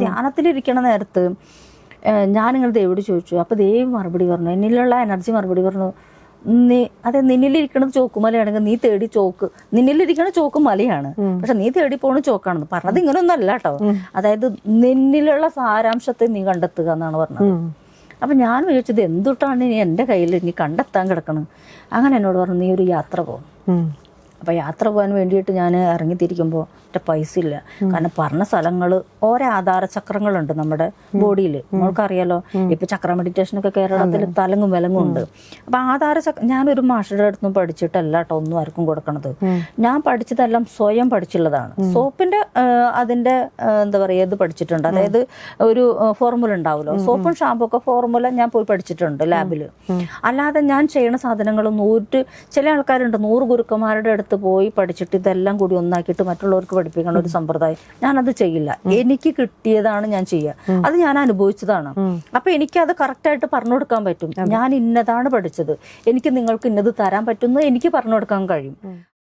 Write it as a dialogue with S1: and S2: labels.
S1: ധ്യാനത്തിലിരിക്കണ നേരത്ത് ഞാനിങ്ങനെ ദേവിയോട് ചോദിച്ചു. അപ്പോൾ ദേവി മറുപടി പറഞ്ഞു, എന്നിലുള്ള എനർജി മറുപടി പറഞ്ഞു, അതെ നിന്നിലിരിക്കണത് ചോക്കുമലയാണെങ്കിൽ നീ തേടി ചോക്ക്, നിന്നിലിരിക്കണ ചോക്ക് മലയാണ്, പക്ഷെ നീ തേടി പോണ ചോക്കാണെന്ന് പറഞ്ഞത്. ഇങ്ങനെയൊന്നും അല്ല കേട്ടോ. അതായത് നിന്നിലുള്ള സാരാംശത്തെ നീ കണ്ടെത്തുക എന്നാണ് പറഞ്ഞത്. അപ്പം ഞാൻ വിചാരിച്ചത് എന്തുട്ടാണ് ഇനി എൻ്റെ കയ്യിൽ ഇനി കണ്ടെത്താൻ കിടക്കണം. അങ്ങനെ എന്നോട് പറഞ്ഞു, നീ ഒരു യാത്ര പോകും. അപ്പം യാത്ര പോകാൻ വേണ്ടിയിട്ട് ഞാൻ ഇറങ്ങിത്തിരിക്കുമ്പോൾ എൻ്റെ പൈസ ഇല്ല. കാരണം പറഞ്ഞ സ്ഥലങ്ങൾ ഓരോ ആധാര ചക്രങ്ങളുണ്ട് നമ്മുടെ ബോഡിയിൽ. നമ്മൾക്കറിയാലോ, ഇപ്പം ചക്ര മെഡിറ്റേഷനൊക്കെ കേരളത്തിൽ തലങ്ങും വിലങ്ങും ഉണ്ട്. അപ്പം ആധാര ഞാനൊരു മാഷയുടെ അടുത്തുനിന്ന് പഠിച്ചിട്ടല്ല കേട്ടോ ഒന്നും ആർക്കും കൊടുക്കണത്. ഞാൻ പഠിച്ചതെല്ലാം സ്വയം പഠിച്ചുള്ളതാണ്. സോപ്പിൻ്റെ അതിൻ്റെ എന്താ പറയുക ഇത് പഠിച്ചിട്ടുണ്ട്. അതായത് ഒരു ഫോർമുല ഉണ്ടാവുമല്ലോ, സോപ്പും ഷാമ്പും ഒക്കെ ഫോർമുല ഞാൻ പോയി പഠിച്ചിട്ടുണ്ട് ലാബിൽ. അല്ലാതെ ഞാൻ ചെയ്യണ സാധനങ്ങളൊന്നും ചില ആൾക്കാരുണ്ട് 100 ഗുരുക്കന്മാരുടെ അടുത്ത് പോയി പഠിച്ചിട്ട് ഇതെല്ലാം കൂടി ഒന്നാക്കിയിട്ട് മറ്റുള്ളവർക്ക് പഠിപ്പിക്കുന്ന ഒരു സമ്പ്രദായം. ഞാനത് ചെയ്യില്ല. എനിക്ക് കിട്ടിയതാണ് ഞാൻ ചെയ്യുക. അത് ഞാൻ അനുഭവിച്ചതാണ്. അപ്പൊ എനിക്കത് കറക്റ്റായിട്ട് പറഞ്ഞു കൊടുക്കാൻ പറ്റും. ഞാൻ ഇന്നതാണ് പഠിച്ചത്, എനിക്ക് നിങ്ങൾക്ക് ഇന്നത് തരാൻ പറ്റുന്നത് എനിക്ക് പറഞ്ഞു കൊടുക്കാൻ കഴിയും.